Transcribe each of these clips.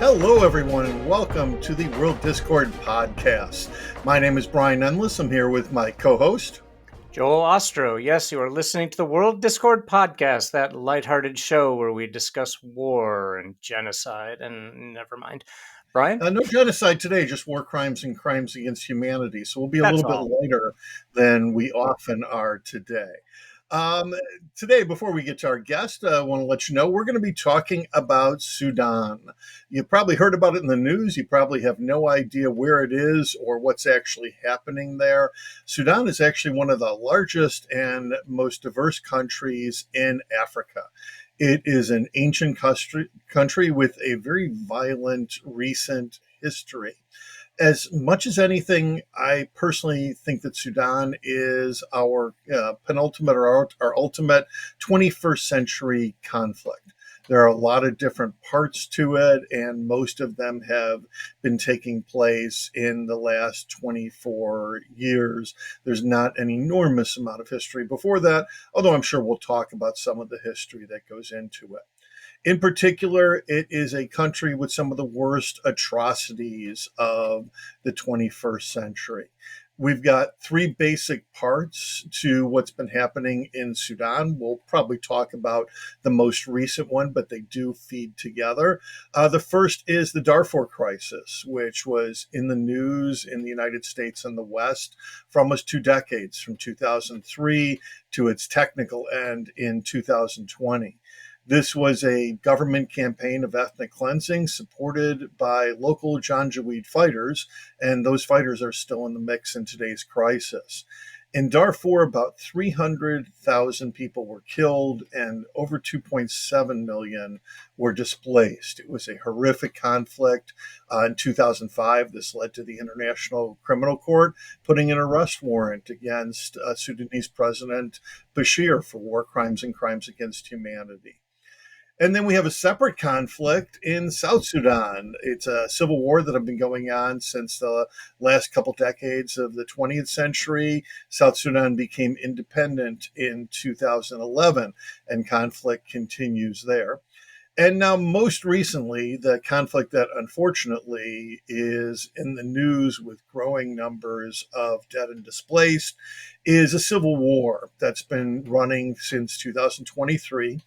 Hello, everyone, and welcome to the World Discord podcast. My name is Brian Endless. I'm here with my co-host, Joel Ostrow. Yes, you are listening to the World Discord podcast, that lighthearted show where we discuss war and genocide and never mind. Brian? No genocide today, just war crimes and crimes against humanity. So we'll be a That's little bit all. lighter than we often are today. Um, Today, before we get to our guest, I want to let you know we're going to be talking about Sudan. You've probably heard about it in the news. You probably have no idea where it is or what's actually happening there. Sudan is actually one of the largest and most diverse countries in Africa. It is an ancient country with a very violent recent history. As much as anything, I personally think that Sudan is our penultimate or our ultimate 21st century conflict. There are a lot of different parts to it, and most of them have been taking place in the last 24 years. There's not an enormous amount of history before that, although I'm sure we'll talk about some of the history that goes into it. In particular, it is a country with some of the worst atrocities of the 21st century. We've got three basic parts to what's been happening in Sudan. We'll probably talk about the most recent one, but they do feed together. The first is the Darfur crisis, which was in the news in the United States and the West for almost 2 decades, from 2003 to its technical end in 2020. This was a government campaign of ethnic cleansing supported by local Janjaweed fighters, and those fighters are still in the mix in today's crisis. In Darfur, about 300,000 people were killed and over 2.7 million were displaced. It was a horrific conflict. In 2005, this led to the International Criminal Court putting an arrest warrant against Sudanese President Bashir for war crimes and crimes against humanity. And then we have a separate conflict in South Sudan. It's a civil war that has been going on since the last couple decades of the 20th century. South Sudan became independent in 2011, and conflict continues there. And now, most recently, the conflict that unfortunately is in the news with growing numbers of dead and displaced is a civil war that's been running since 2023.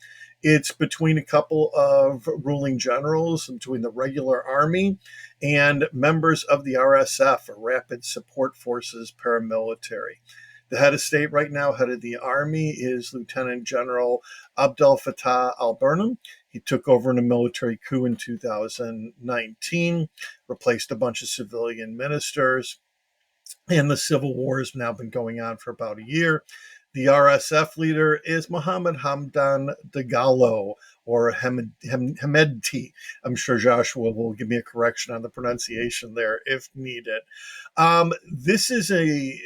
It's between a couple of ruling generals, between the regular army and members of the RSF, or Rapid Support Forces paramilitary. The head of state right now, head of the army, is Lieutenant General Abdel Fattah al-Burhan. He took over in a military coup in 2019, replaced a bunch of civilian ministers, and the civil war has now been going on for about a year. The RSF leader is Mohammed Hamdan Dagalo, or Hemedti. I'm sure Joshua will give me a correction on the pronunciation there if needed. This is a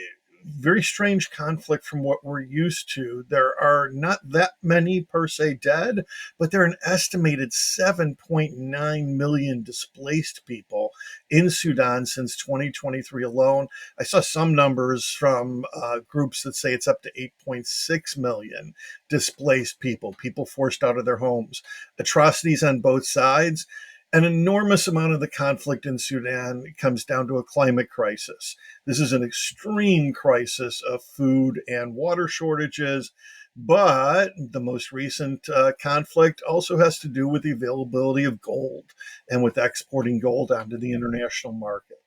very strange conflict from what we're used to. There are not that many per se dead, but there are an estimated 7.9 million displaced people in Sudan since 2023 alone. I saw some numbers from groups that say it's up to 8.6 million displaced people, people forced out of their homes. Atrocities on both sides. An enormous amount of the conflict in Sudan comes down to a climate crisis. This is an extreme crisis of food and water shortages, but the most recent conflict also has to do with the availability of gold and with exporting gold onto the international market.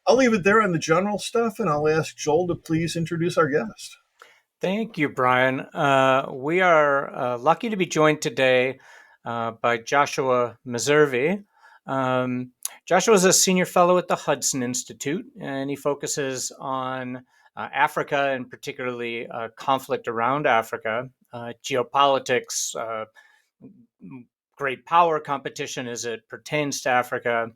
I'll leave it there on the general stuff, and I'll ask Joel to please introduce our guest. Thank you, Brian. We are lucky to be joined today by Joshua Meservey. Joshua is a senior fellow at the Hudson Institute, and he focuses on Africa, and particularly conflict around Africa, geopolitics, great power competition as it pertains to Africa.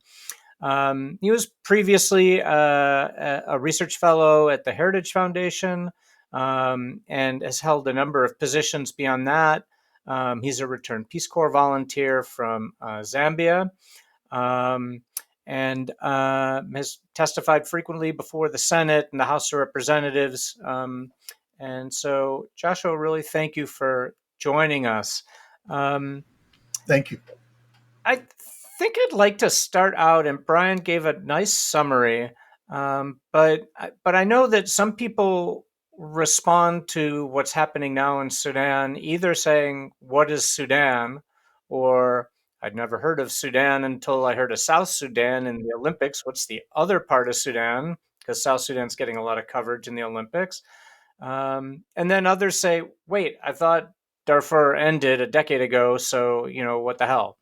He was previously a research fellow at the Heritage Foundation, and has held a number of positions beyond that. He's a returned Peace Corps volunteer from Zambia, and has testified frequently before the Senate and the House of Representatives. And so, Joshua, really thank you for joining us. Thank you. I think I'd like to start out, and Brian gave a nice summary, but I know that some people respond to what's happening now in Sudan either saying, "What is Sudan?" or "I'd never heard of Sudan until I heard of South Sudan in the Olympics. What's the other part of Sudan?" Because South Sudan's getting a lot of coverage in the Olympics. And then others say, "Wait, I thought Darfur ended a decade ago, so what the hell?"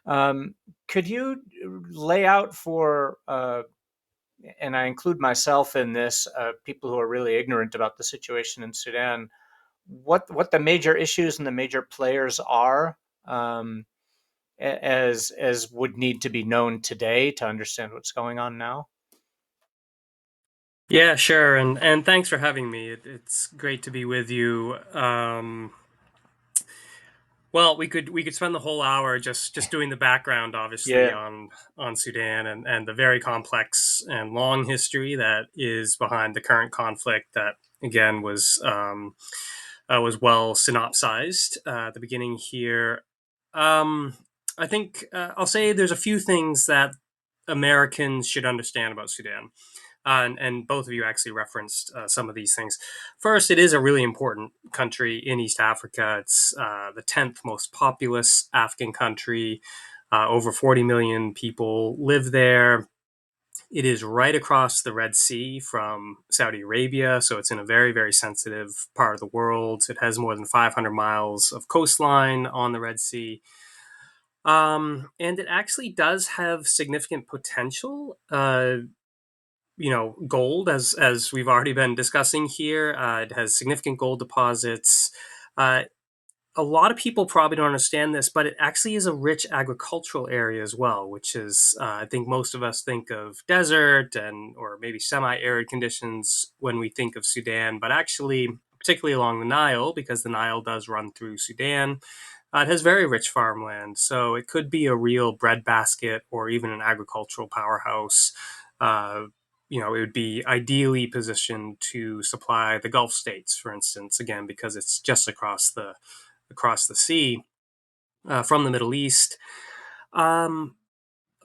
Um, could you lay out for, and I include myself in this, people who are really ignorant about the situation in Sudan, what the major issues and the major players are, um, as would need to be known today to understand what's going on now? Yeah, sure, and thanks for having me. It's great to be with you. Well, we could spend the whole hour just doing the background, obviously, Yeah. on Sudan and the very complex and long history that is behind the current conflict. That again was well synopsized at the beginning here. Um, I think I'll say there's a few things that Americans should understand about Sudan. And both of you actually referenced some of these things. First, it is a really important country in East Africa. It's the 10th most populous African country. Over 40 million people live there. It is right across the Red Sea from Saudi Arabia, so it's in a very, very sensitive part of the world. It has more than 500 miles of coastline on the Red Sea. And it actually does have significant potential. Gold, as we've already been discussing here. It has significant gold deposits. Uh, a lot of people probably don't understand this, but it actually is a rich agricultural area as well, which is I think most of us think of desert and or maybe semi-arid conditions when we think of Sudan, but actually, particularly along the Nile, because the Nile does run through Sudan. It has very rich farmland, so it could be a real breadbasket or even an agricultural powerhouse. Uh, it would be ideally positioned to supply the Gulf states, for instance, again because it's just across the sea from the Middle East. Um,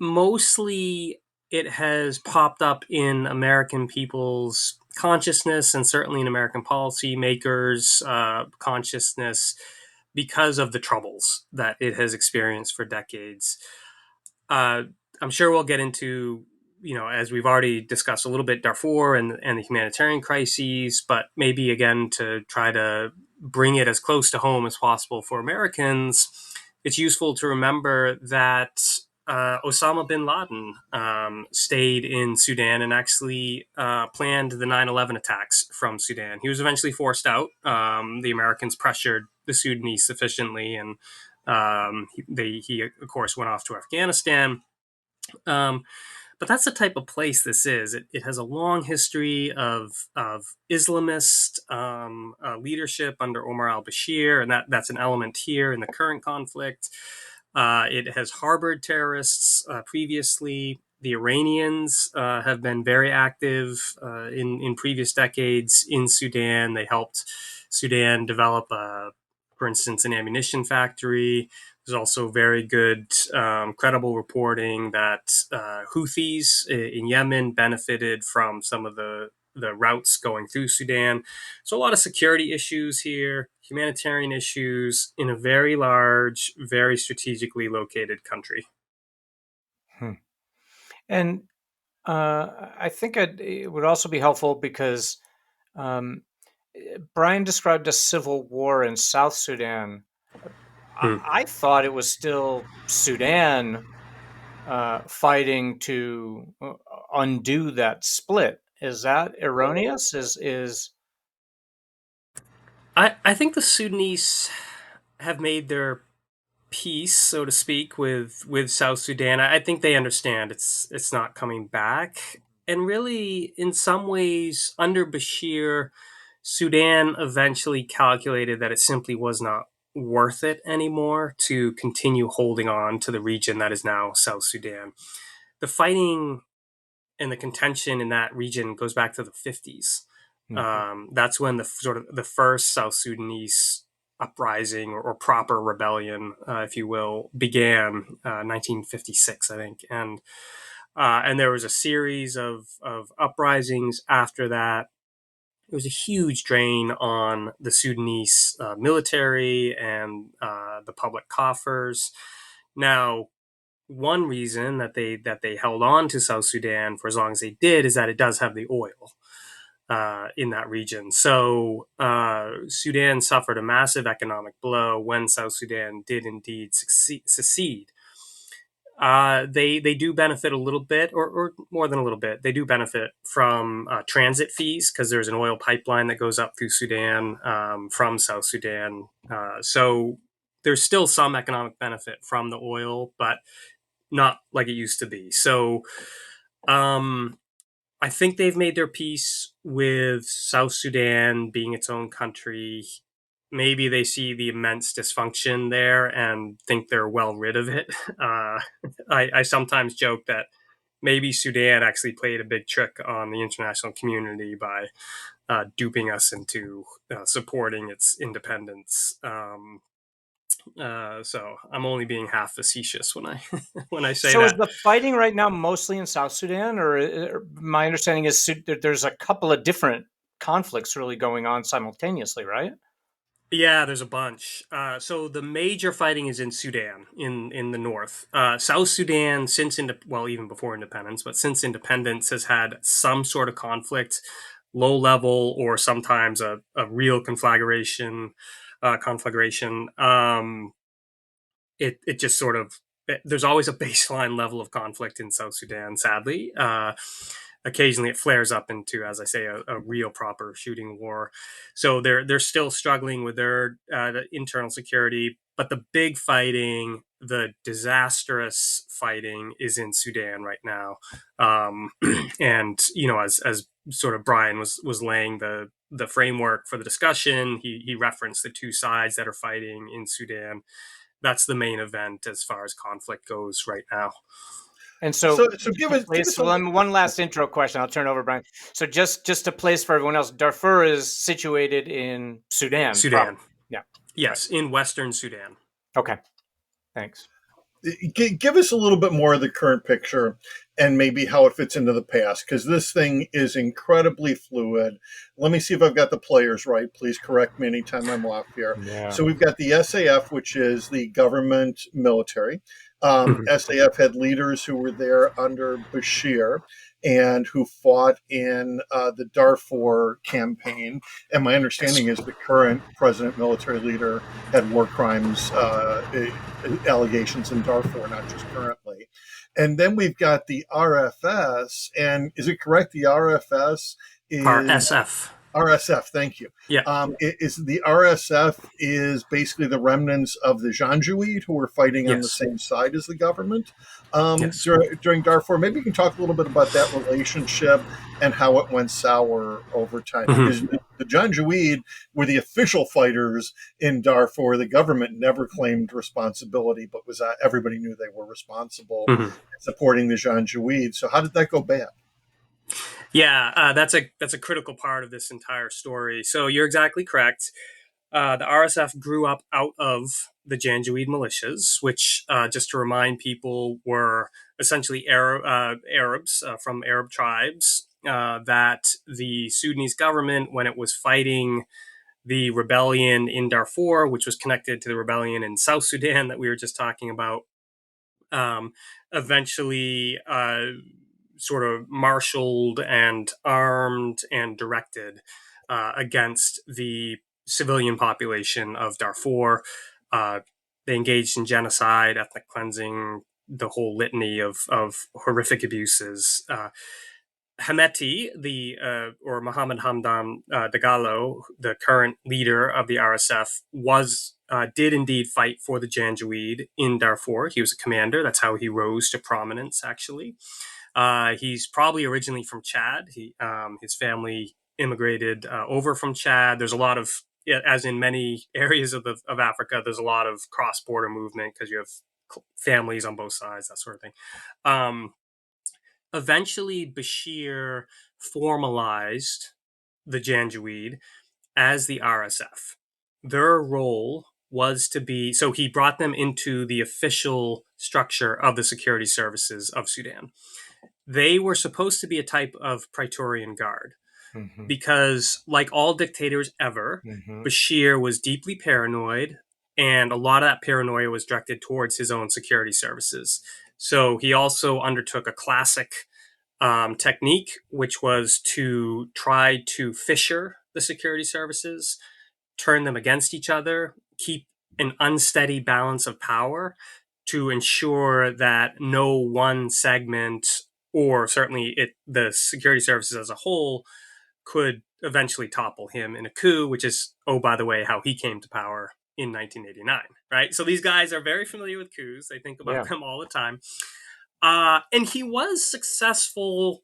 Mostly, it has popped up in American people's consciousness and certainly in American policymakers' consciousness because of the troubles that it has experienced for decades. Uh, I'm sure we'll get into, as we've already discussed a little bit, Darfur and the humanitarian crises, but maybe again to try to bring it as close to home as possible for Americans, it's useful to remember that Osama bin Laden stayed in Sudan and actually planned the 9/11 attacks from Sudan. He was eventually forced out. The Americans pressured the Sudanese sufficiently, and he of course went off to Afghanistan. Um, but that's the type of place this is. It has a long history of Islamist leadership under Omar al-Bashir, and that's an element here in the current conflict. It has harbored terrorists previously. The Iranians have been very active in previous decades in Sudan. They helped Sudan develop, for instance, an ammunition factory. There's also very good, credible reporting that Houthis in Yemen benefited from some of the routes going through Sudan. So a lot of security issues here, humanitarian issues in a very large, very strategically located country. Hmm. And I think it would also be helpful because um, Brian described a civil war in South Sudan. Hmm. I thought it was still Sudan fighting to undo that split. Is that erroneous? Is I think the Sudanese have made their peace, so to speak, with South Sudan. I think they understand it's not coming back. And really, in some ways, under Bashir, Sudan eventually calculated that it simply was not worth it anymore to continue holding on to the region that is now South Sudan. The fighting and the contention in that region goes back to the 50s. Mhm. That's when the sort of the first South Sudanese uprising or proper rebellion, if you will, began 1956, I think, and there was a series of uprisings after that. It was a huge drain on the Sudanese military and the public coffers. Now, one reason that they held on to South Sudan for as long as they did is that it does have the oil in that region. So Sudan suffered a massive economic blow when South Sudan did indeed secede. They do benefit a little bit, or more than a little bit. They do benefit from transit fees because there's an oil pipeline that goes up through Sudan from South Sudan. So there's still some economic benefit from the oil, but not like it used to be. So um, I think they've made their peace with South Sudan being its own country. Maybe they see the immense dysfunction there and think they're well rid of it. Uh, I sometimes joke that maybe Sudan actually played a big trick on the international community by duping us into supporting its independence. So I'm only being half facetious when I when I say So is that. the fighting right now mostly in South Sudan, or my understanding is that there's a couple of different conflicts really going on simultaneously, right? Yeah, there's a bunch. So the major fighting is in Sudan, in the north. South Sudan, well, even before independence, but since independence, has had some sort of conflict, low level or sometimes a real conflagration. Conflagration. It just sort of there's always a baseline level of conflict in South Sudan. Sadly, occasionally it flares up into, as I say, a real proper shooting war. So they're still struggling with their internal security, but the big fighting, the disastrous fighting, is in Sudan right now. And as sort of Brian was laying the framework for the discussion, he referenced the two sides that are fighting in Sudan. That's the main event as far as conflict goes right now. And So so, so just give to us place one last intro question. I'll turn it over, Brian. So just to place for everyone else, Darfur is situated in Sudan, Sudan. probably. Yeah. Right. Yes, in Western Sudan. Okay. Thanks. give us a little bit more of the current picture and maybe how it fits into the past, because this thing is incredibly fluid. Let me see if I've got the players right. Please correct me anytime I'm off here. Yeah. So we've got the SAF, which is the government military. Mhm. SAF had leaders who were there under Bashir and who fought in the Darfur campaign. And my Yes. understanding is the current president military leader had war crimes allegations in Darfur, not just currently. And then we've got the RFS, and is it correct? The RFS is RSF. RSF. Thank you. Yeah. Is the RSF is basically the remnants of the Janjaweed who were fighting on the Yes. same side as the government Yes. during Darfur. Maybe you can talk a little bit about that relationship and how it went sour over time, Mhm. because the Janjaweed were the official fighters in Darfur. The government never claimed responsibility, but was everybody knew they were responsible Mhm. supporting the Janjaweed. So how did that go bad? Yeah, that's a critical part of this entire story. So you're exactly correct. The RSF grew up out of the Janjaweed militias, which, just to remind people, were essentially Arabs from Arab tribes that the Sudanese government, when it was fighting the rebellion in Darfur, which was connected to the rebellion in South Sudan that we were just talking about, um, eventually sort of marshaled and armed and directed against the civilian population of Darfur. Uh, they engaged in genocide, ethnic cleansing, the whole litany of horrific abuses. Hameti, or Mohammed Hamdan Dagalo, the current leader of the RSF, did indeed fight for the Janjaweed in Darfur. He was a commander. That's how he rose to prominence. Actually, he's probably originally from Chad. His family immigrated over from Chad. There's a lot of, yeah, as in many areas of Africa, there's a lot of cross border movement because you have families on both sides, that sort of thing. Um, Eventually, Bashir formalized the Janjaweed as the RSF. their role was to be, so he brought them into the official structure of the security services of Sudan. They were supposed to be a type of Praetorian Guard Mm-hmm. because, like all dictators ever, Mm-hmm. Bashir was deeply paranoid, and a lot of that paranoia was directed towards his own security services. So he also undertook a classic technique, which was to try to fissure the security services, turn them against each other, keep an unsteady balance of power to ensure that no one segment, or certainly the security services as a whole, could eventually topple him in a coup, which is, oh, by the way, how he came to power in 1989, right? So these guys are very familiar with coups. They think about Yeah. them all the time. And he was successful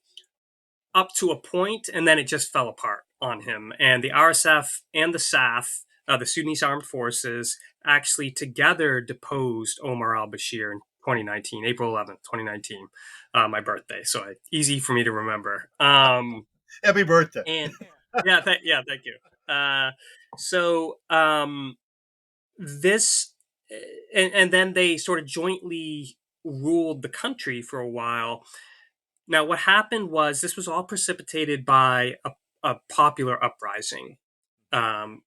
up to a point, and then it just fell apart on him. And the RSF and the SAF, the Sudanese Armed Forces, actually together deposed Omar al-Bashir in 2019, April 11th, 2019, my birthday. So easy for me to remember. Happy birthday. And yeah, thank you. So this, and then they sort of jointly ruled the country for a while. Now, what happened was this was all precipitated by a popular uprising, um,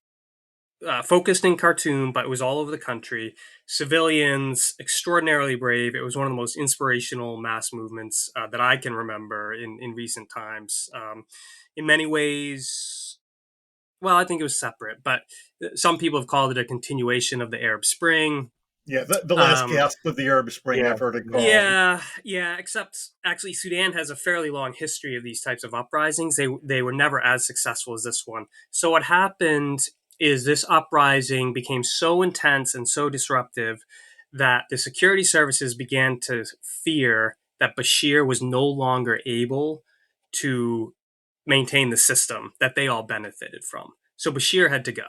focused in Khartoum, but it was all over the country. Civilians, extraordinarily brave. It was one of the most inspirational mass movements that I can remember in recent times. In many ways, well, I think it was separate, but some people have called it a continuation of the Arab Spring. Yeah, the last Um, gasp of the Arab Spring, Yeah. I've heard it called. yeah. Except actually, Sudan has a fairly long history of these types of uprisings. They were never as successful as this one. So what happened is this uprising became so intense and so disruptive that the security services began to fear that Bashir was no longer able to maintain the system that they all benefited from. So Bashir had to go.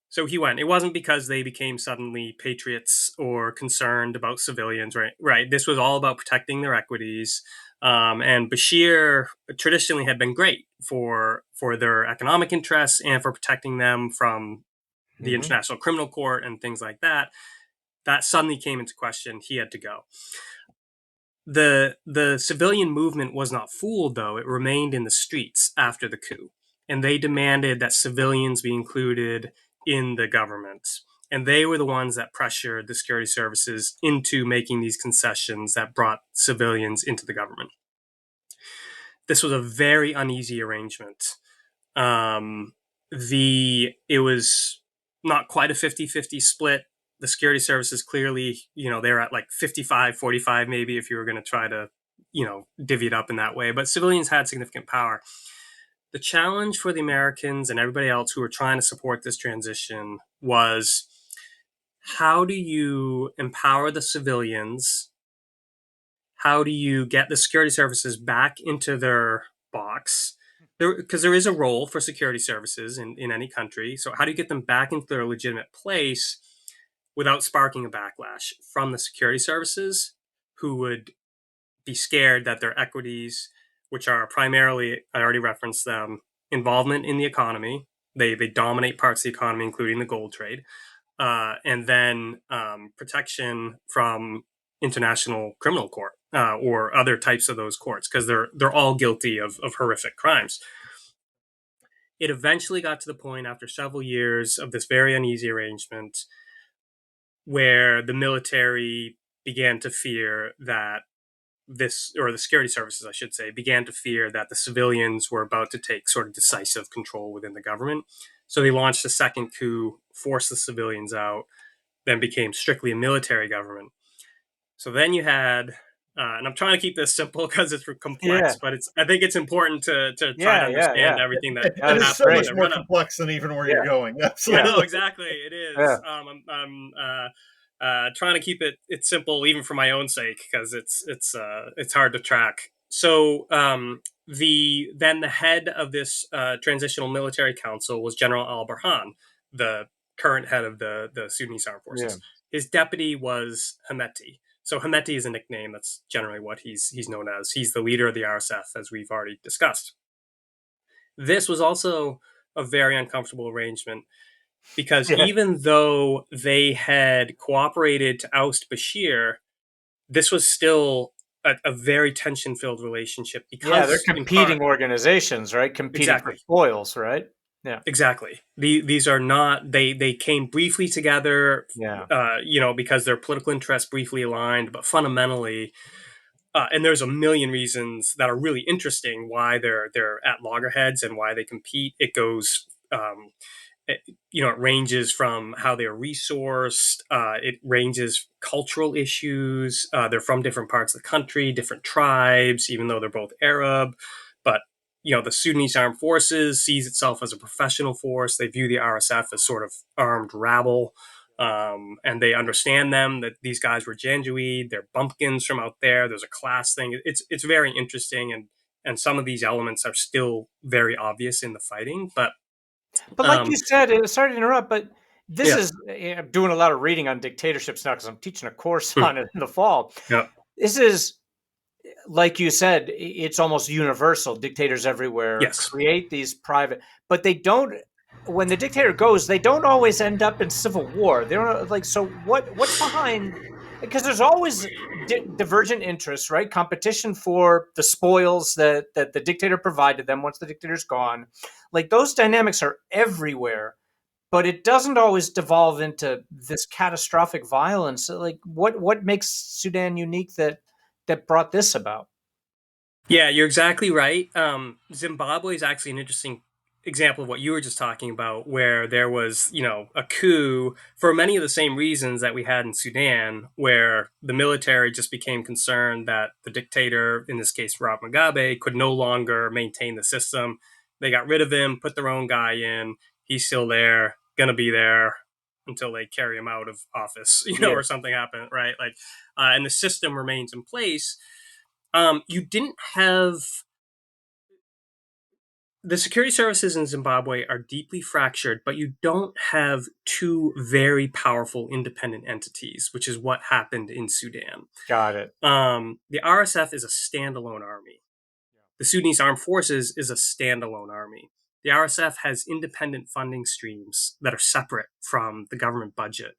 So he went. It wasn't because they became suddenly patriots or concerned about civilians, right? Right. This was all about protecting their equities. And Bashir traditionally had been great for their economic interests and for protecting them from the Mm-hmm. International Criminal Court and things like that. That suddenly came into question. He had to go. The civilian movement was not fooled, though. It remained in the streets after the coup, and they demanded that civilians be included in the government. And they were the ones that pressured the security services into making these concessions that brought civilians into the government. This was a very uneasy arrangement. It was not quite a 50-50 split. The security services clearly, they're at like 55-45 maybe if you were going to try to, divvy it up in that way. But civilians had significant power. The challenge for the Americans and everybody else who were trying to support this transition was, how do you empower the civilians? How do you get the security services back into their box? Because there is a role for security services in any country. So how do you get them back into their legitimate place without sparking a backlash from the security services, who would be scared that their equities, which are primarily, I already referenced them, involvement in the economy, they dominate parts of the economy, including the gold trade, and then protection from international criminal court or other types of those courts, because they're all guilty of horrific crimes. It eventually got to the point, after several years of this very uneasy arrangement, where the military began to fear that or the security services, I should say, began to fear that the civilians were about to take sort of decisive control within the government. So they launched a second coup, forced the civilians out, then became strictly a military government. So then you had, and I'm trying to keep this simple because it's Yeah. complex, but I think it's important to try to understand everything that And it's That's so happened in much great. the more run up. complex than even where Yeah. you're going. I know, Absolutely. exactly. It is. Yeah. I'm trying to keep it simple, even for my own sake, because it's hard to track. So the head of this transitional military council was General Al Burhan, the current head of the Sudanese armed Yeah. forces. His deputy was Hemeti. So Hemeti is a nickname. That's generally what he's known as. He's the leader of the RSF, as we've already discussed. This was also a very uncomfortable arrangement. because Yeah. even though they had cooperated to oust Bashir, this was still a very tension-filled relationship Yeah, they're because, in part, competing organizations, right? Competing for exactly, spoils, right? Yeah. exactly. These are not, they came briefly together, Yeah. because their political interests briefly aligned, but fundamentally, and there's a million reasons that are really interesting why they're at loggerheads and why they compete. It goes. It ranges from how they're resourced. It ranges cultural issues. They're from different parts of the country, different tribes, even though they're both Arab. But the Sudanese armed forces sees itself as a professional force. They view the RSF as sort of armed rabble, and they understand them that these guys were Janjaweed. They're bumpkins from out there. There's a class thing. It's very interesting, and some of these elements are still very obvious in the fighting, but. But like Um, you said, sorry to interrupt, but this yeah. is, I'm doing a lot of reading on dictatorships now because I'm teaching a course Hmm. on it in the fall. Yeah. This is, like you said, it's almost universal. Dictators everywhere Yes. create these private, but they don't. When the dictator goes, they don't always end up in civil war. They don't like. So what's behind? Because there's always divergent interests, right? Competition for the spoils that the dictator provided them once the dictator's gone. Like those dynamics are everywhere, but it doesn't always devolve into this catastrophic violence. Like what makes Sudan unique that brought this about? Yeah, you're exactly right. Zimbabwe is actually an interesting example of what you were just talking about, where there was, a coup for many of the same reasons that we had in Sudan, where the military just became concerned that the dictator, in this case, Robert Mugabe, could no longer maintain the system. They got rid of him, put their own guy in. He's still there, gonna be there until they carry him out of office, Yeah. or something happened, right? Like, and the system remains in place. You didn't have the security services in Zimbabwe are deeply fractured, but you don't have two very powerful independent entities, which is what happened in Sudan. Got it. The RSF is a standalone army. The Sudanese Armed Forces is a standalone army. The RSF has independent funding streams that are separate from the government budget.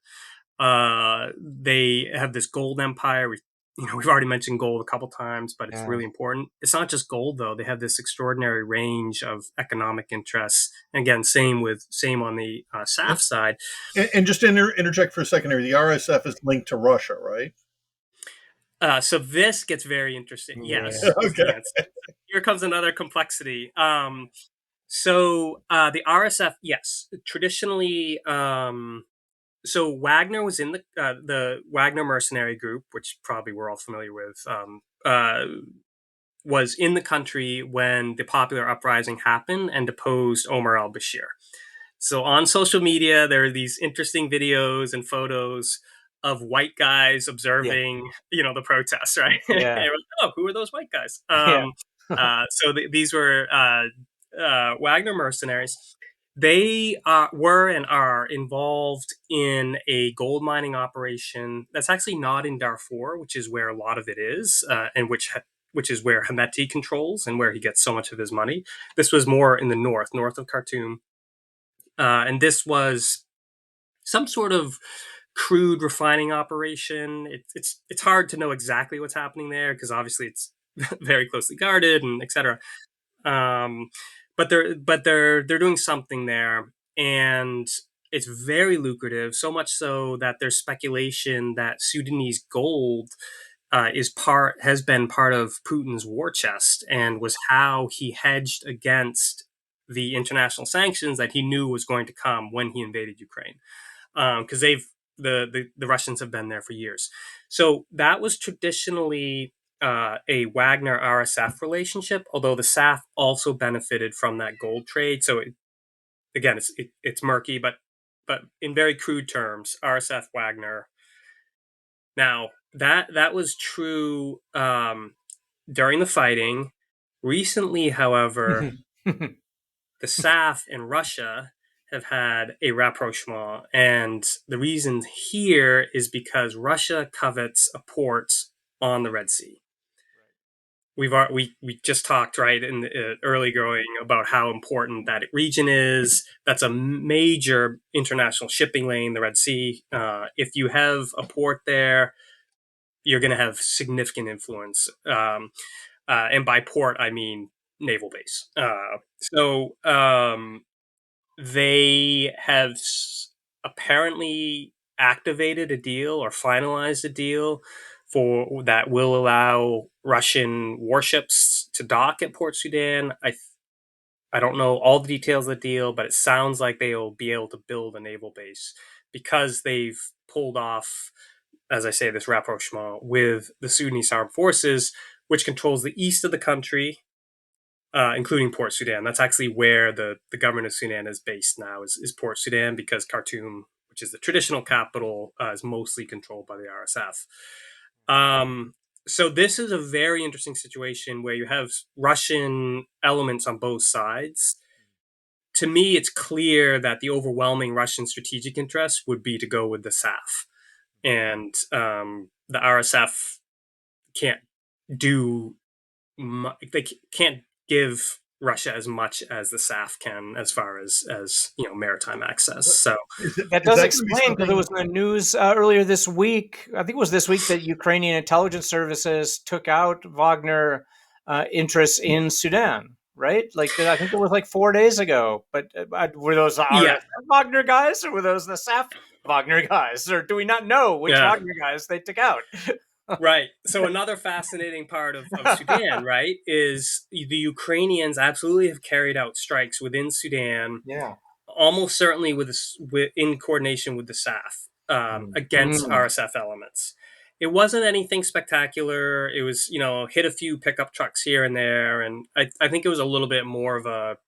They have this gold empire. We've already mentioned gold a couple times, but it's Yeah. really important. It's not just gold though. They have this extraordinary range of economic interests. And again, same on the And, SAF side. and just interject for a second here. The RSF is linked to Russia, right? So this gets very interesting. Yeah. Yes, is Okay. the answer. Here comes another complexity. The RSF, yes, traditionally, so Wagner was in the Wagner mercenary group, which probably we're all familiar with. Was in the country when the popular uprising happened and deposed Omar al-Bashir. So on social media, there are these interesting videos and photos of white guys Yeah. observing, the protests, right? And Yeah. we're like, oh, who are those white guys? Yeah. These were Wagner mercenaries. They were and are involved in a gold mining operation that's actually not in Darfur, which is where a lot of it is, and which is where Hemeti controls and where he gets so much of his money. This was more in the north of Khartoum, and this was some sort of crude refining operation. It's hard to know exactly what's happening there because obviously it's very closely guarded and etc. Um, but they're doing something there, and it's very lucrative. So much so that there's speculation that Sudanese gold has been part of Putin's war chest and was how he hedged against the international sanctions that he knew was going to come when he invaded Ukraine. Because the Russians have been there for years. So that was traditionally a Wagner RSF relationship, although the SAF also benefited from that gold trade. So again, it's murky, but in very crude terms, RSF Wagner. Now that was true during the fighting. Recently, however, the SAF and Russia have had a rapprochement, and the reason here is because Russia covets a port on the Red Sea. we just talked right in the early going about how important that region is. That's a major international shipping lane, the Red Sea. If you have a port there, you're going to have significant influence. And by port, I mean naval base. So they have apparently activated a deal or finalized a deal for that will allow Russian warships to dock at Port Sudan. I don't know all the details of the deal, but it sounds like they will be able to build a naval base because they've pulled off, as I say, this rapprochement with the Sudanese armed forces, which controls the east of the country, including Port Sudan. That's actually where the government of Sudan is based now, is Port Sudan, because Khartoum, which is the traditional capital, is mostly controlled by the RSF. So this is a very interesting situation where you have Russian elements on both sides. To me, it's clear that the overwhelming Russian strategic interest would be to go with the SAF, and the RSF can't do they can't give Russia as much as the SAF can as far as maritime access. So That is does that going to be explain, because it something? was in the news earlier this week. I think it was this week that Ukrainian intelligence services took out Wagner interests in Sudan, right? Like I think it was like 4 days ago. But were those the yeah, RSF Wagner guys, or were those the SAF Wagner guys, or do we not know which yeah. Wagner guys they took out? Right. So another fascinating part of Sudan, right, is the Ukrainians absolutely have carried out strikes within Sudan, Yeah. almost certainly in coordination with the SAF, against Mm. RSF elements. It wasn't anything spectacular. It was, hit a few pickup trucks here and there, and I think it was a little bit more of a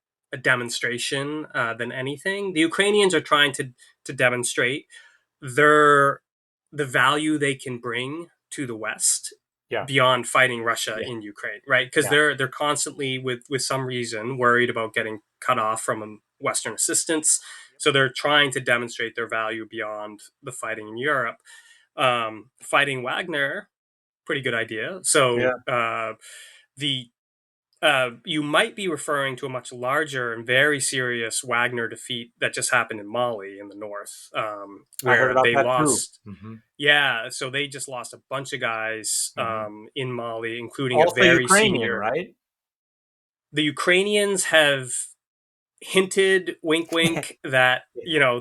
demonstration than anything. The Ukrainians are trying to demonstrate their the value they can bring to the West Yeah. beyond fighting Russia Yeah. in Ukraine, right? Because Yeah. they're constantly, with some reason, worried about getting cut off from Western assistance. So they're trying to demonstrate their value beyond the fighting in Europe. Fighting Wagner, pretty good idea. Yeah. So the you might be referring to a much larger and very serious Wagner defeat that just happened in Mali in the north, I heard where about they that too. lost. Hmm. Yeah, so they just lost a bunch of guys Hmm. in Mali, including a Also very Ukrainian, senior. right? The Ukrainians have hinted, wink, wink, that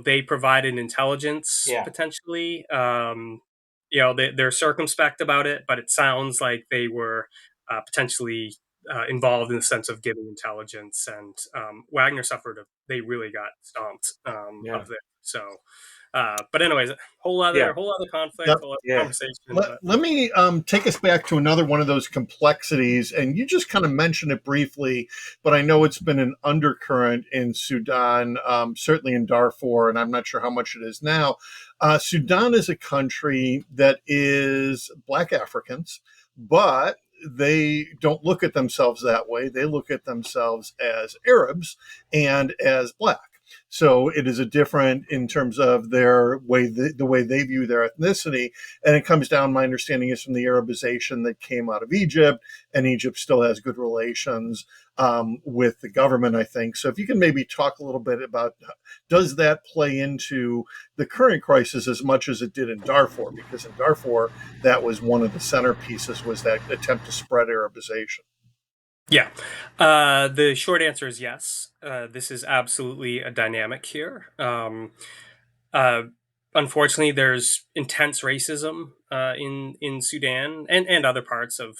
they provided intelligence Yeah. potentially. They're circumspect about it, but it sounds like they were potentially involved in the sense of giving intelligence. And Wagner suffered. They really got stomped Yeah. up there. So, but anyways, Yeah. whole other conflict, Yep. whole other Yeah. conversation. Let me take us back to another one of those complexities, and you just kind of mentioned it briefly, but I know it's been an undercurrent in Sudan, certainly in Darfur, and I'm not sure how much it is now. Sudan is a country that is Black Africans, but they don't look at themselves that way. They look at themselves as Arabs and as Black. So it is a different in terms of their way, the way they view their ethnicity. And it comes down, my understanding is from the Arabization that came out of Egypt, and Egypt still has good relations with the government, I think. So if you can maybe talk a little bit about, does that play into the current crisis as much as it did in Darfur? Because in Darfur, that was one of the centerpieces, was that attempt to spread Arabization. Yeah. The short answer is yes. This is absolutely a dynamic here. Uh, Unfortunately, there's intense racism in Sudan and other parts of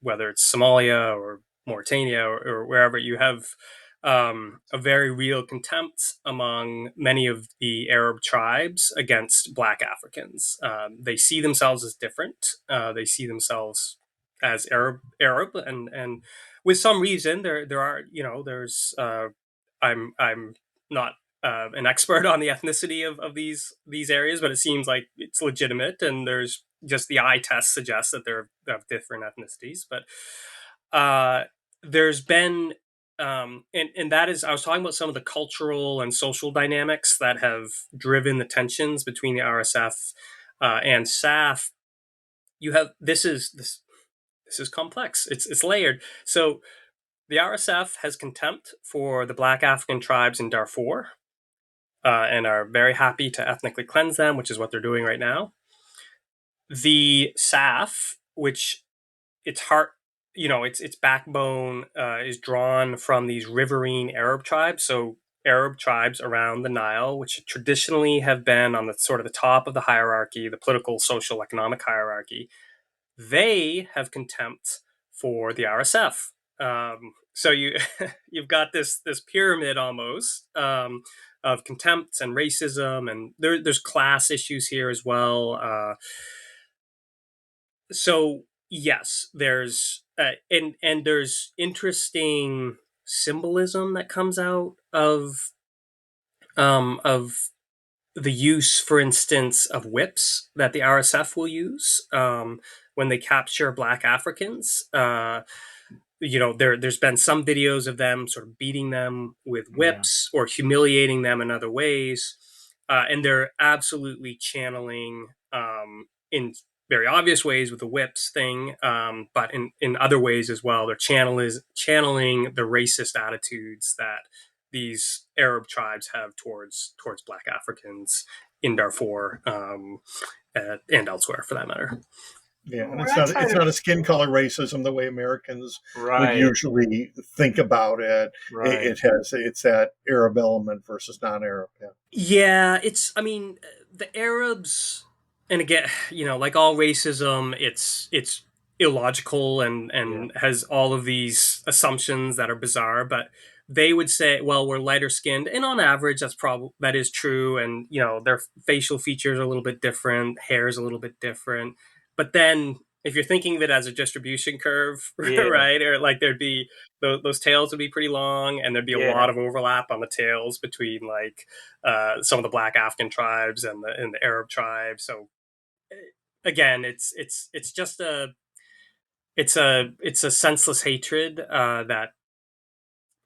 whether it's Somalia or Mauritania or wherever. You have a very real contempt among many of the Arab tribes against Black Africans. They see themselves as different. They see themselves as Arab, and with some reason there are there's I'm not an expert on the ethnicity of these areas, but it seems like it's legitimate, and there's just the eye test suggests that they have different ethnicities. But there's been and that is, I was talking about some of the cultural and social dynamics that have driven the tensions between the RSF and SAF. You have this this is complex. It's layered. So the RSF has contempt for the Black African tribes in Darfur, and are very happy to ethnically cleanse them, which is what they're doing right now. The SAF, which its heart, its backbone is drawn from these riverine Arab tribes. So Arab tribes around the Nile, which traditionally have been on the sort of the top of the hierarchy, the political, social, economic hierarchy, they have contempt for the RSF. So you've got this pyramid almost, of contempt and racism, and there's class issues here as well. So yes, there's and there's interesting symbolism that comes out of the use, for instance, of whips that the RSF will use when they capture Black Africans. There's been some videos of them sort of beating them with Yeah. whips or humiliating them in other ways, and they're absolutely channeling in very obvious ways with the whips thing, but in other ways as well. They're channeling the racist attitudes that these Arab tribes have towards Black Africans in Darfur, and elsewhere for that matter. Yeah, and When I try it's to not a skin color racism the way Americans would right, usually think about it. right, It's that Arab element versus non-Arab. Yeah, Yeah, I mean, the Arabs, and again, like all racism, it's illogical yeah, and has all of these assumptions that are bizarre. But they would say, well, we're lighter skinned, and on average, that is true. And their facial features are a little bit different, hair is a little bit different. But then, if you're thinking of it as a distribution curve, yeah, right, or like there'd be those tails would be pretty long, and there'd be a lot yeah. of overlap on the tails between like some of the Black African tribes and the Arab tribes. So again, it's just it's a senseless hatred that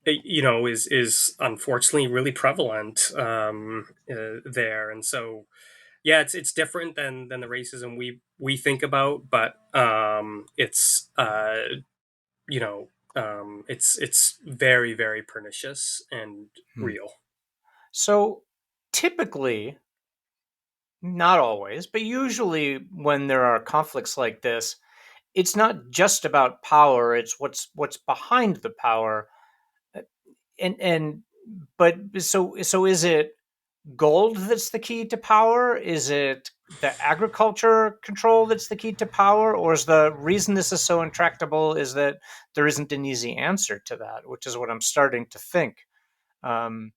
is unfortunately really prevalent there, and so yeah, it's different than the racism we think about, but it's you know it's very, very pernicious and Hmm. real. So typically, not always, but usually when there are conflicts like this, it's not just about power, it's what's behind the power. Uh, and but so is it gold that's the key to power? Is it the agriculture control that's the key to power? Or is the reason this is so intractable is that there isn't an easy answer to that, which is what I'm starting to think. Um,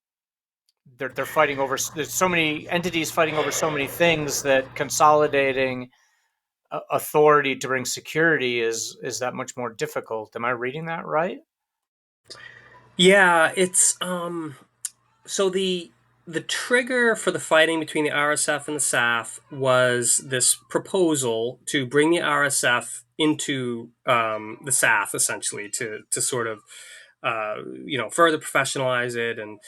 they're fighting over, there's so many entities fighting over so many things that consolidating authority to bring security is that much more difficult. Am I reading that right? Yeah, it's so the trigger for the fighting between the RSF and the SAF was this proposal to bring the RSF into the SAF, essentially to sort of further professionalize it, and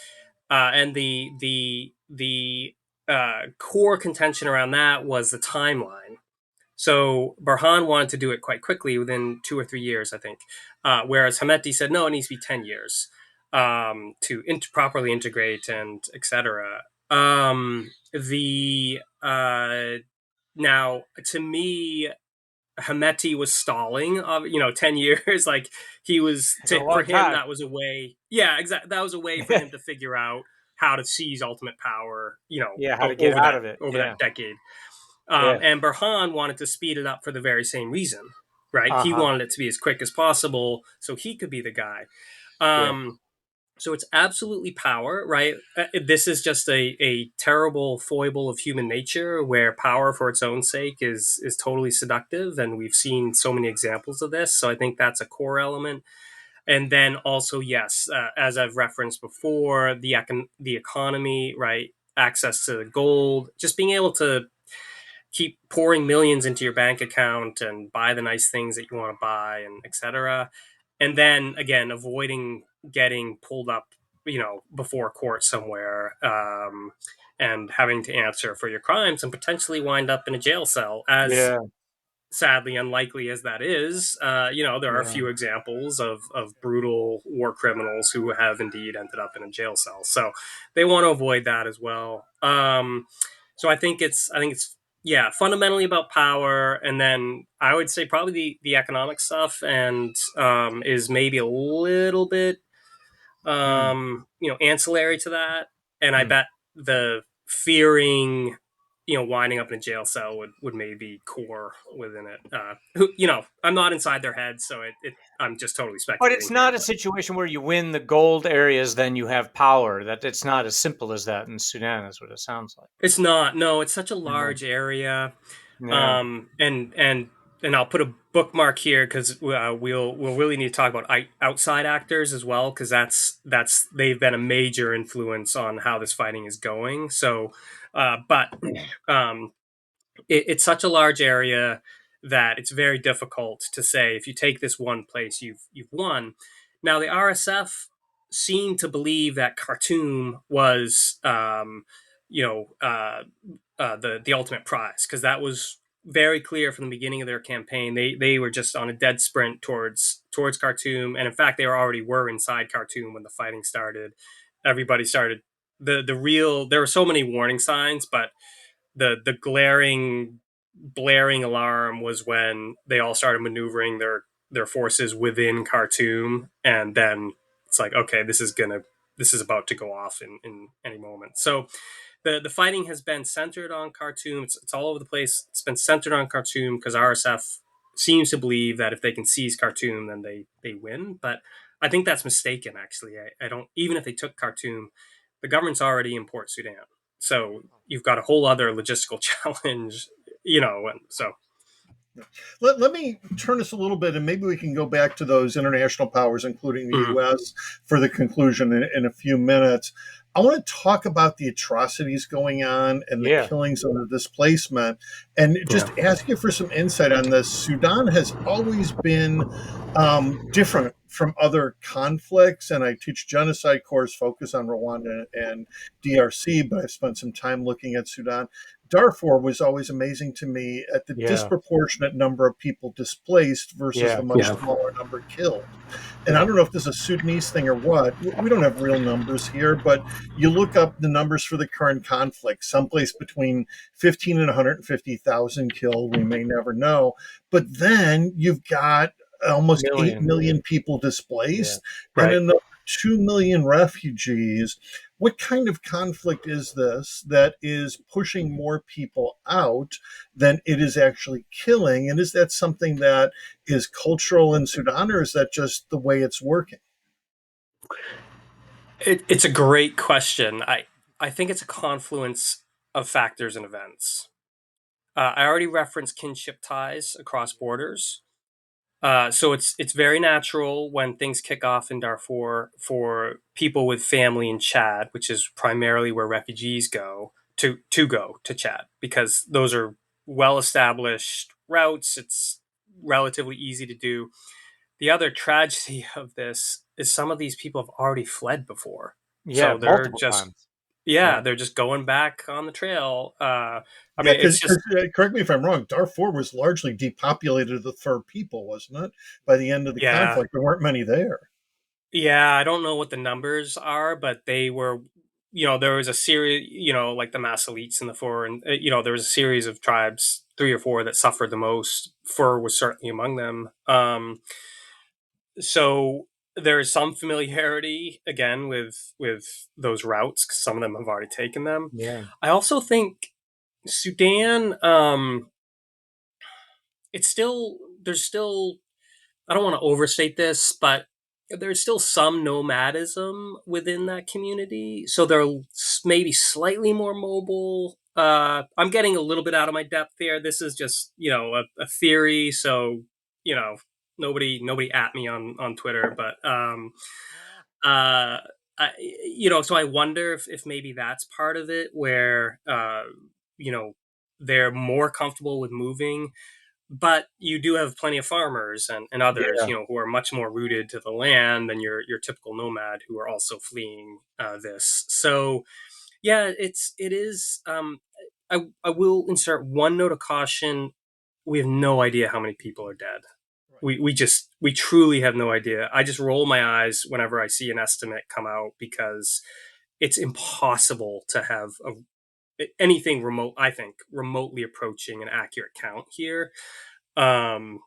the core contention around that was the timeline. So Burhan wanted to do it quite quickly, within 2 or 3 years, I think. Whereas Hameti said, no, it needs to be 10 years to properly integrate and etc. The Now, to me, Hameti was stalling, 10 years. Like It's a for long him, time. that was a way. Yeah, exactly. That was a way for him to figure out how to seize ultimate power, Yeah, how to get over out that of it. over Yeah, that decade. yeah, And Burhan wanted to speed it up for the very same reason, right? He uh-huh, wanted it to be as quick as possible so he could be the guy. yeah, Um, so it's absolutely power, right? This is just a terrible foible of human nature where power for its own sake is totally seductive. And we've seen so many examples of this. So I think that's a core element. And then also, yes, as I've referenced before, the economy, right? Access to gold, just being able to keep pouring millions into your bank account and buy the nice things that you want to buy, and etc. And then again, avoiding getting pulled up, before court somewhere, and having to answer for your crimes and potentially wind up in a jail cell, as yeah. sadly, unlikely as that is, there are a Yeah. few examples of brutal war criminals who have indeed ended up in a jail cell. So they want to avoid that as well. So I think it's yeah, fundamentally about power, and then I would say probably the economic stuff, and is maybe a little bit Hmm. ancillary to that. And I Hmm. bet the fearing, winding up in a jail cell would maybe be core within it. I'm not inside their head, so I'm just totally But it's speculating here. not a situation where you win the gold areas, then you have power. That it's not as simple as that in Sudan, is what it sounds like. It's not. No, it's such a Yeah. large area. Yeah. And I'll put a bookmark here because we'll really need to talk about outside actors as well, because that's they've been a major influence on how this fighting is going. So, but um, it's such a large area that it's very difficult to say if you take this one place, you've won. Now the RSF seemed to believe that Khartoum was the ultimate prize, because that was very clear from the beginning of their campaign. They were just on a dead sprint towards Khartoum, and in fact they were inside Khartoum when the fighting started. Everybody started the real. There were so many warning signs, but the glaring blaring alarm was when they all started maneuvering their forces within Khartoum, and then it's like, okay, this is about to go off in any moment. So the fighting has been centered on Khartoum. It's all over the place. It's been centered on Khartoum because RSF seems to believe that if they can seize Khartoum, then they win. But I think that's mistaken. Actually, I don't. Even if they took Khartoum, the government's already in Port Sudan, so you've got a whole other logistical challenge. And so. Let me turn this a little bit, and maybe we can go back to those international powers, including the Mhm. U.S., for the conclusion in a few minutes. I want to talk about the atrocities going on and the Yeah. killings and the displacement, and Yeah. just ask you for some insight on this. Sudan has always been different from other conflicts, and I teach genocide course focus on Rwanda and DRC, but I've spent some time looking at Sudan. Darfur was always amazing to me at the Yeah. disproportionate number of people displaced versus Yeah. the much Yeah. smaller number killed. And I don't know if this is a Sudanese thing or what. We don't have real numbers here, but you look up the numbers for the current conflict, someplace between 15 and 150,000 killed. We may never know. But then you've got almost 8 Million. million people Yeah. displaced and Right. another 2 million refugees. What kind of conflict is this that is pushing more people out than it is actually killing? And is that something that is cultural in Sudan, or is that just the way it's working? It's a great question. I think it's a confluence of factors and events. I already referenced kinship ties across borders. So it's very natural when things kick off in Darfur for people with family in Chad, which is primarily where refugees go to Chad, because those are well established routes. It's relatively easy to do. The other tragedy of this is some of these people have already fled before, Yeah. so they're Multiple just times. yeah, Yeah. they're just going back on the trail. I Yeah, mean, because it's just correct me if I'm wrong. Darfur was largely depopulated for people, wasn't it? By the end of the yeah. conflict, there weren't many there. Yeah, I don't know what the numbers are, but they were, there was a series, like the Masalites and the Fur, and there was a series of tribes, three or four, that suffered the most. Fur was certainly among them. So there is some familiarity again with those routes, 'cause some of them have already taken them. Yeah. I also think Sudan, it's still there's still I don't want to overstate this, but there's still some nomadism within that community. So they're maybe slightly more mobile. I'm getting a little bit out of my depth here. This is just, a theory. So, you know, nobody at me on Twitter, but, uh, so I wonder if maybe that's part of it, where, you know, they're more comfortable with moving, but you do have plenty of farmers and others, Yeah. who are much more rooted to the land than your typical nomad, who are also fleeing this. So yeah, it is. I will insert one note of caution. we have no idea how many people are dead. Right. We truly have no idea. I just roll my eyes whenever I see an estimate come out, because it's impossible to have anything remote, I think, remotely approaching an accurate count here. Um,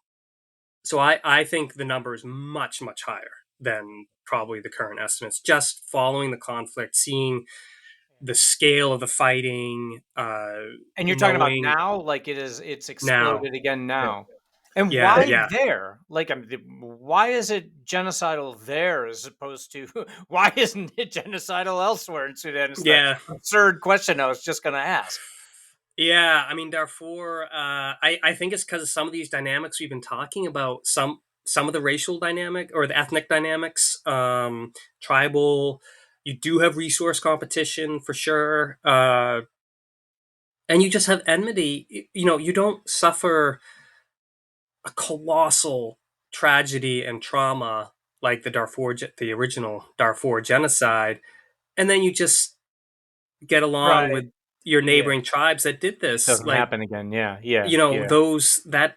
so I think the number is much, much higher than probably the current estimates. Just following the conflict, seeing the scale of the fighting, And you're talking about knowing now, like it's now. exploded again Yeah. now. And Yeah, why yeah, there? Like, why is it genocidal there as opposed to why isn't it genocidal elsewhere in Sudan? It's the yeah. absurd question I was just going to ask. Yeah, I mean Darfur. I think it's because of some of these dynamics we've been talking about. Some of the racial dynamic or the ethnic dynamics, tribal. You do have resource competition for sure, and you just have enmity. You know, you don't suffer a colossal tragedy and trauma like the original Darfur genocide, and then you just get along Right. with your Yeah. neighboring tribes that did this. Doesn't Like, happen again. Yeah. Yeah. you know, Yeah. those that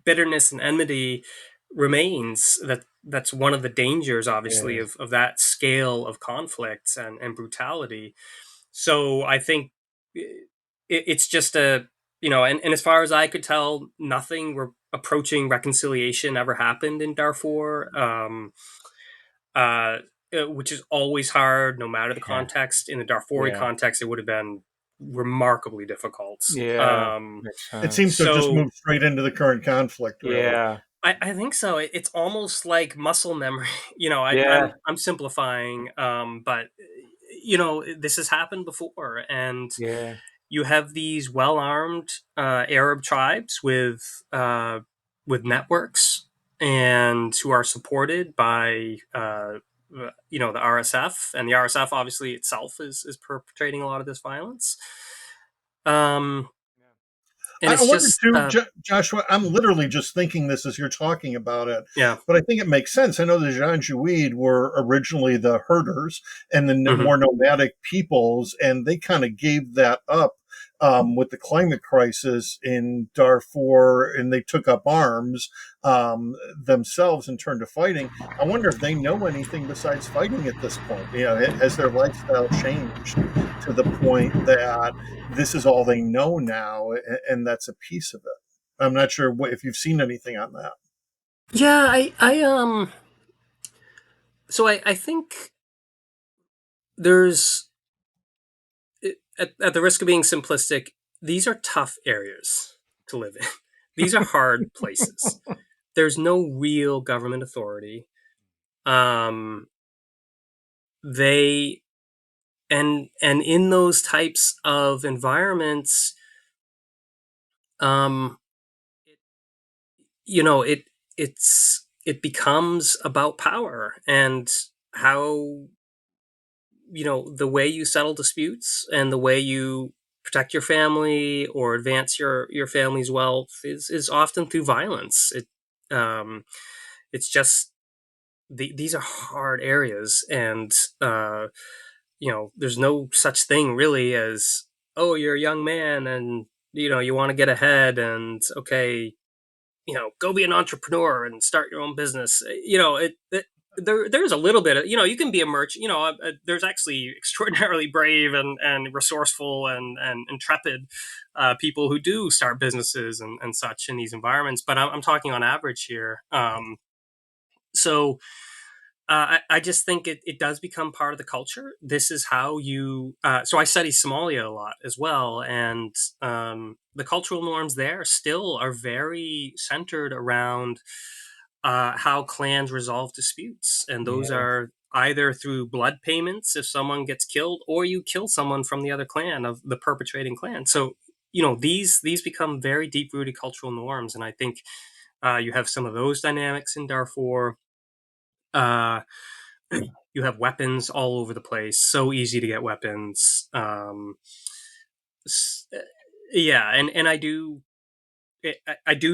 bitterness and enmity remains. That's one of the dangers, obviously, Yeah. of that scale of conflict and brutality. So I think it's just a, you know, and as far as I could tell, nothing approaching reconciliation ever happened in Darfur. Uh, which is always hard, no matter the Yeah. context. In the Darfuri Yeah. context, it would have been remarkably difficult. Yeah. Makes It seems to sense. have just So moved straight into the current conflict, really. Yeah. I think so. It's almost like muscle memory. You know, Yeah. I'm simplifying, but you know, this has happened before, and Yeah. you have these well armed Arab tribes with networks and who are supported by you know, the RSF, and the RSF obviously itself is perpetrating a lot of this violence. Um, and I it's wonder just too, Joshua. I'm literally just thinking this as you're talking about it, yeah. but I think it makes sense. I know the Janjaweed were originally the herders and the Hmm. more nomadic peoples, and they kind of gave that up with the climate crisis in Darfur, and they took up arms themselves and turned to fighting. I wonder if they know anything besides fighting at this point. You know, has their lifestyle changed to the point that this is all they know now, and that's a piece of it. I'm not sure if you've seen anything on that. Yeah, so I think there's, at the risk of being simplistic, these are tough areas to live in. These are hard places. There's no real government authority. Um, they and in those types of environments, um, you know, it becomes about power and how, you know, the way you settle disputes and the way you protect your family or advance your family's wealth is often through violence. Um, it's just these are hard areas, and uh, you know, there's no such thing really as, oh, you're a young man and you know you want to get ahead, and okay, you know, go be an entrepreneur and start your own business. You know, there's a little bit of, you know, you can be a merchant. You know, there's actually extraordinarily brave and resourceful and intrepid people who do start businesses and such in these environments. But I'm talking on average here. So I just think it does become part of the culture. This is how you. So I study Somalia a lot as well, and the cultural norms there still are very centered around how clans resolve disputes, and those Yeah. are either through blood payments if someone gets killed, or you kill someone from the other clan of the perpetrating clan. So you know, these become very deep rooted cultural norms, and I think you have some of those dynamics in Darfur. Uh, you have weapons all over the place, so easy to get weapons. Yeah, and I do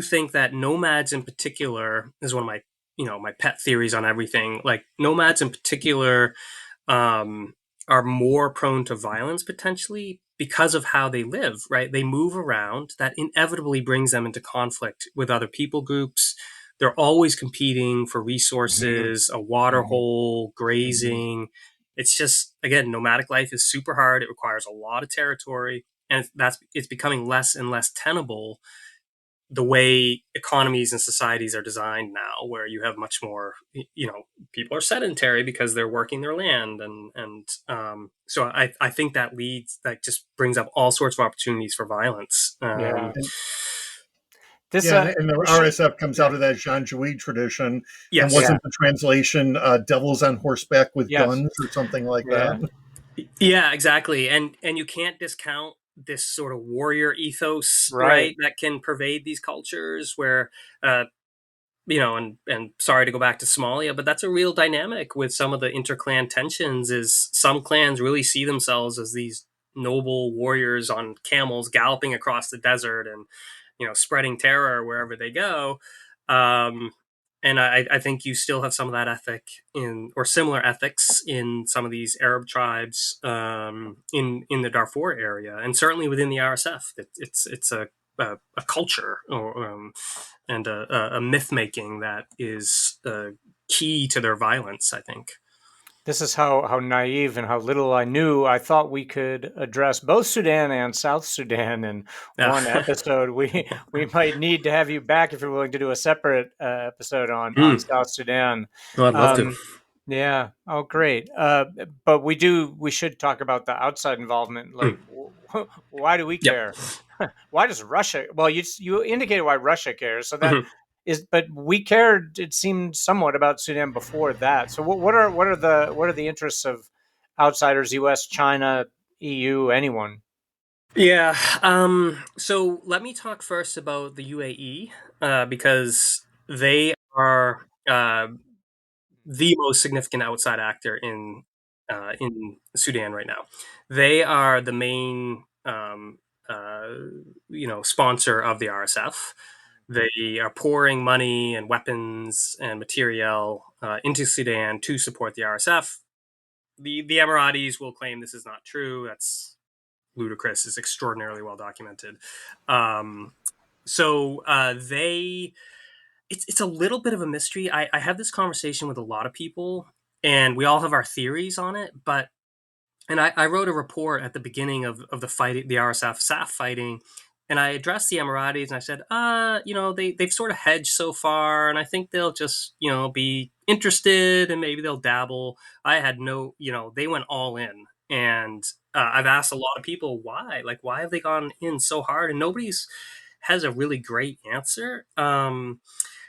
think that nomads in particular is one of my, you know, my pet theories on everything. Like nomads in particular um, are more prone to violence potentially because of how they live, right? They move around. That inevitably brings them into conflict with other people groups. They're always competing for Mhm. resources, a water Mhm. hole, Mhm. grazing. It's just, again, nomadic life is super hard. It requires a lot of territory, and it's becoming less and less tenable the way economies and societies are designed now, where you have much more, people are sedentary because they're working their land, so I think that just brings up all sorts of opportunities for violence. Yeah. And This yeah, and the sh- RSF comes Yeah. out of that Jean Jouy tradition, and Yes. yeah. wasn't the translation "devils on horseback with Yes. guns" or something like Yeah. that? Yeah, exactly. And you can't discount this sort of warrior ethos, Right. right, that can pervade these cultures where uh, and sorry to go back to Somalia, but that's a real dynamic with some of the interclan tensions. Is some clans really see themselves as these noble warriors on camels galloping across the desert and spreading terror wherever they go. Um, and I think you still have some of that ethic in or similar ethics in some of these Arab tribes in the Darfur area, and certainly within the RSF. It's a culture and a myth making that is key to their violence, I think. This is how naive and how little I knew. I thought we could address both Sudan and South Sudan in one episode. We might need to have you back if you're willing to do a separate episode on Mm. South Sudan. Oh, I'd love to. Um, yeah. Oh, great. But we should talk about the outside involvement. Mm. Like, why do we Yep. care? Why does Russia? Well, you indicated why Russia cares, so that Mhm. is, but we cared. It seemed somewhat about Sudan before that. So what are the interests of outsiders? U.S., China, EU, anyone? Yeah. So let me talk first about the UAE because they are the most significant outside actor in Sudan right now. They are the main uh, sponsor of the RSF. They are pouring money and weapons and materiel into Sudan to support the RSF. The Emiratis will claim this is not true. That's ludicrous. It's extraordinarily well documented. Um, they it's a little bit of a mystery. I have this conversation with a lot of people, and we all have our theories on it. But and I wrote a report at the beginning of the fight, the RSF SAF fighting, and I addressed the Emiratis and I said, they've sort of hedged so far, and I think they'll just, be interested and maybe they'll dabble. I had no, they went all in. And I've asked a lot of people why, like, why have they gone in so hard? And nobody's has a really great answer.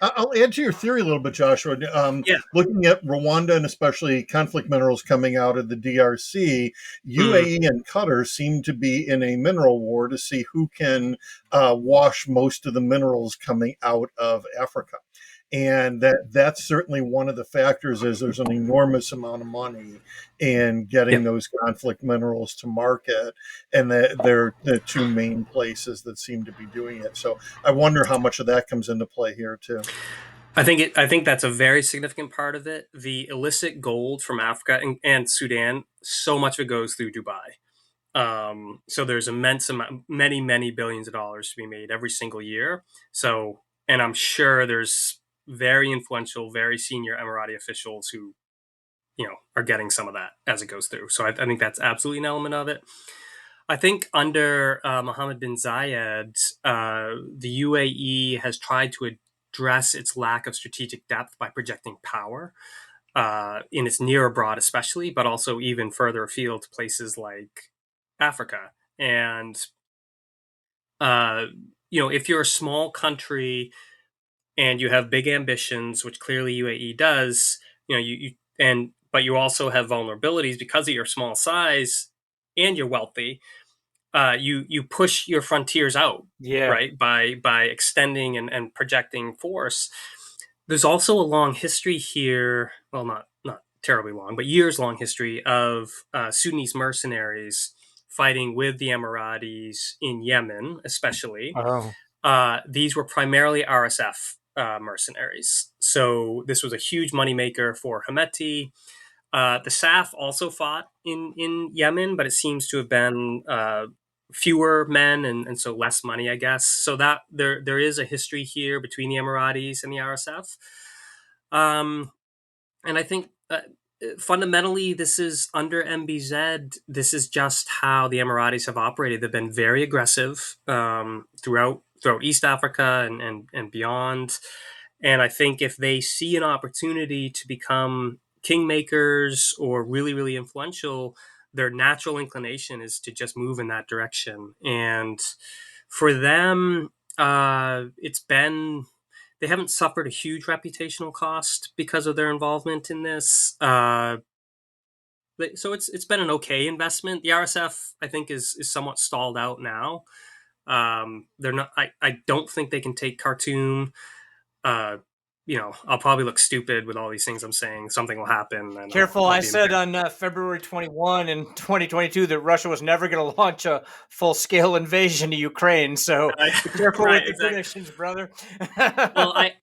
I'll add to your theory a little bit, Joshua. Yeah. Looking at Rwanda and especially conflict minerals coming out of the DRC, Mm, UAE and Qatar seem to be in a mineral war to see who can wash most of the minerals coming out of Africa. And that's certainly one of the factors is there's an enormous amount of money in yeah. getting those conflict minerals to market, and that they're the two main places that seem to be doing it. So I wonder how much of that comes into play here too. I think that's a very significant part of it. The illicit gold from Africa and Sudan, so much of it goes through Dubai. So there's immense amount, many billions of dollars to be made every single year. So, and I'm sure there's very influential, very senior Emirati officials who are getting some of that as it goes through. So I think that's absolutely an element of it. I think under Mohammed bin Zayed, the UAE has tried to address its lack of strategic depth by projecting power in its near abroad, especially, but also even further afield to places like Africa. And uh, if you're a small country and you have big ambitions, which clearly UAE does, you and but you also have vulnerabilities because of your small size and you're wealthy. You push your frontiers out, Yeah. right, by extending and projecting force. There's also a long history here. Well, not terribly long, but years long history of Sudanese mercenaries fighting with the Emiratis in Yemen, especially. Oh, These were primarily RSF mercenaries. So this was a huge moneymaker for Hemeti. The SAF also fought in Yemen, but it seems to have been fewer men and so less money, I guess. So that there is a history here between the Emiratis and the RSF. Um, and I think fundamentally, this is under MBZ. This is just how the Emiratis have operated. They've been very aggressive throughout East Africa and beyond. And I think if they see an opportunity to become kingmakers or really, really influential, their natural inclination is to just move in that direction. And for them, it's been they haven't suffered a huge reputational cost because of their involvement in this. So it's been an okay investment. The RSF, I think, is somewhat stalled out now. They're not. I don't think they can take Khartoum. I'll probably look stupid with all these things I'm saying. Something will happen. And Careful, I'll I be said on February 21 in 2022 that Russia was never going to launch a full-scale invasion to Ukraine. So be careful right, with the exactly. predictions, brother. Well, I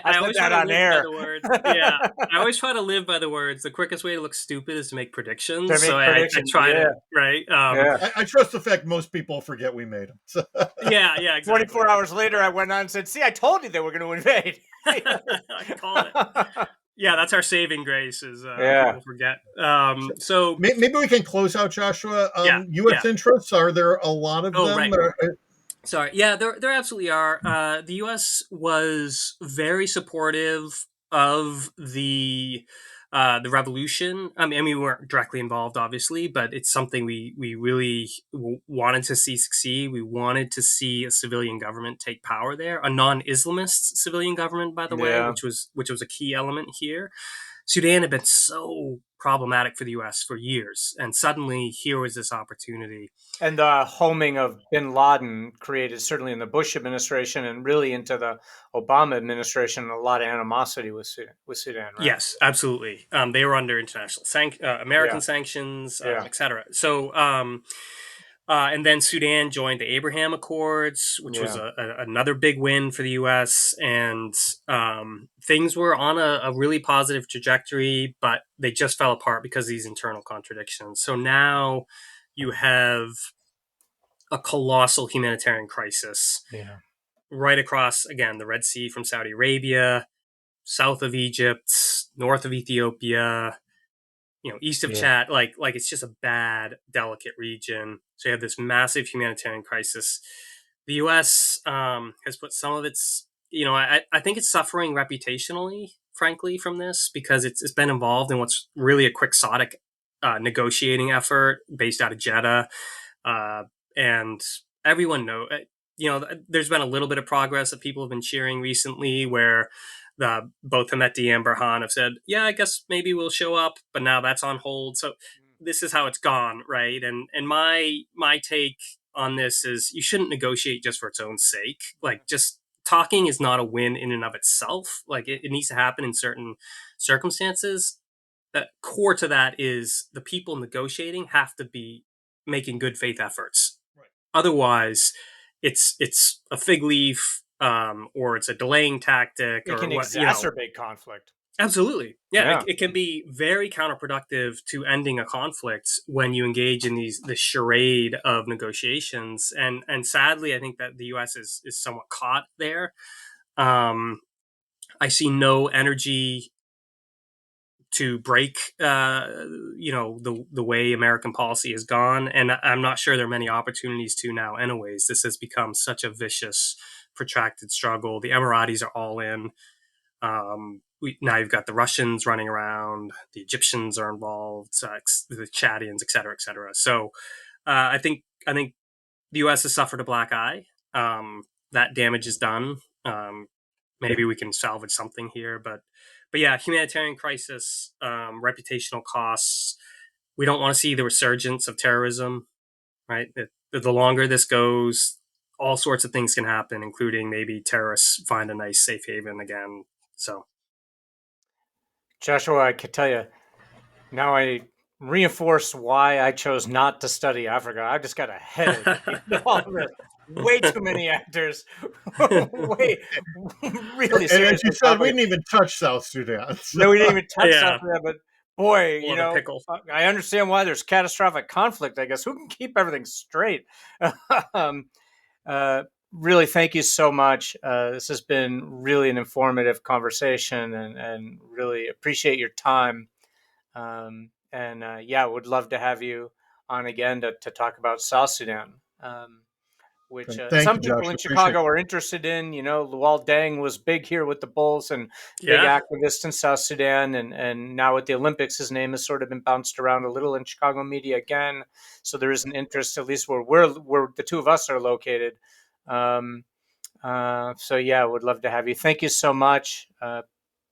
said always that try to on live air. by the words. Yeah, I always try to live by the words. The quickest way to look stupid is to make predictions. I try to, right? I trust the fact most people forget we made them. So. Yeah, exactly. 24 hours later, I went on and said, see, I told you they were going to invade. I called it. Yeah, that's our saving grace is people forget. So maybe we can close out, Joshua. U.S. interests, are there a lot of them? Right. Sorry. Yeah, there absolutely are. The U.S. was very supportive of the revolution. I mean, we weren't directly involved, obviously, but it's something we really wanted to see succeed. We wanted to see a civilian government take power there, a non-Islamist civilian government, by the way, which was a key element here. Sudan had been so problematic for the U.S. for years, and suddenly here was this opportunity. And the homing of bin Laden created, certainly in the Bush administration and really into the Obama administration, a lot of animosity with Sudan, right? Yes, absolutely. They were under international American sanctions, etc. So, and then Sudan joined the Abraham Accords, which was another big win for the U.S. And things were on a really positive trajectory, but they just fell apart because of these internal contradictions. So now you have a colossal humanitarian crisis right across, again, the Red Sea from Saudi Arabia, south of Egypt, north of Ethiopia, east of Chad. Like it's just a bad, delicate region. So you have this massive humanitarian crisis. The U.S. Has put some of its, I think it's suffering reputationally, frankly, from this because it's been involved in what's really a quixotic negotiating effort based out of Jeddah. And everyone knows, there's been a little bit of progress that people have been cheering recently where both Hemeti and Burhan have said, yeah, I guess maybe we'll show up, but now that's on hold. So this is how it's gone, right? And my take on this is you shouldn't negotiate just for its own sake. Like, just talking is not a win in and of itself. Like, it needs to happen in certain circumstances. Core to that is the people negotiating have to be making good faith efforts. Right. Otherwise, it's a fig leaf, or it's a delaying tactic. It can exacerbate conflict. Absolutely. Yeah. It can be very counterproductive to ending a conflict when you engage in this charade of negotiations. And sadly, I think that the U.S. is somewhat caught there. I see no energy to break, the way American policy has gone. And I'm not sure there are many opportunities to now. Anyways, this has become such a vicious, protracted struggle. The Emiratis are all in. Now you've got the Russians running around, the Egyptians are involved, the Chadians, et cetera, et cetera. So I think the U.S. has suffered a black eye. That damage is done. Maybe we can salvage something here, but yeah, humanitarian crisis, reputational costs. We don't want to see the resurgence of terrorism, right? The longer this goes, all sorts of things can happen, including maybe terrorists find a nice safe haven again. So, Joshua, I could tell you, now I reinforce why I chose not to study Africa. I've just got a headache. Way too many actors. Really serious. And as you said, we didn't even touch South Sudan. So. No, we didn't even touch South Sudan, Boy, full of a pickle. I understand why there's catastrophic conflict. I guess who can keep everything straight? um, uh, really, thank you so much. This has been really an informative conversation, and really appreciate your time. Yeah, would love to have you on again to talk about South Sudan. Which Great. Thank some you, people Josh. in Appreciate Chicago it. are interested in. Luol Deng was big here with the Bulls and big Yeah. activist in South Sudan, and now at the Olympics, his name has sort of been bounced around a little in Chicago media again. So there is an interest, at least where the two of us are located. Um, so yeah, would love to have you. Thank you so much,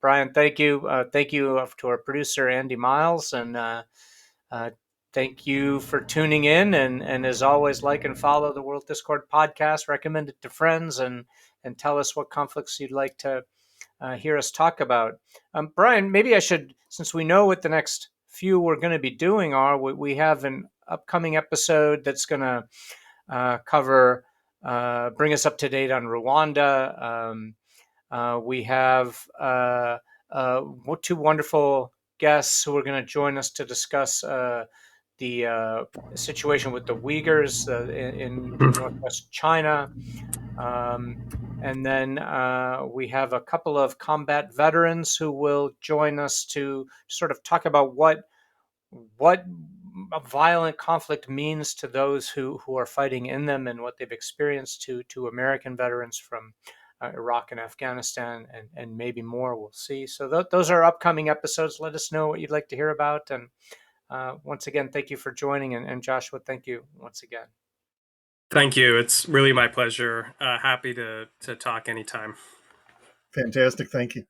Brian. Thank you. Thank you to our producer Andy Miles, and uh, thank you for tuning in. And as always, like and follow the World Discord podcast. Recommend it to friends, and tell us what conflicts you'd like to hear us talk about. Brian, maybe I should, since we know what the next few we're going to be doing are, we have an upcoming episode that's going to cover, bring us up to date on Rwanda. We have two wonderful guests who are going to join us to discuss the situation with the Uyghurs in northwest China. Um, and then we have a couple of combat veterans who will join us to sort of talk about what a violent conflict means to those who are fighting in them, and what they've experienced to American veterans from Iraq and Afghanistan, and maybe more. We'll see. So those are upcoming episodes. Let us know what you'd like to hear about. And once again, thank you for joining. And Joshua, thank you once again. Thank you. It's really my pleasure. Happy to talk anytime. Fantastic. Thank you.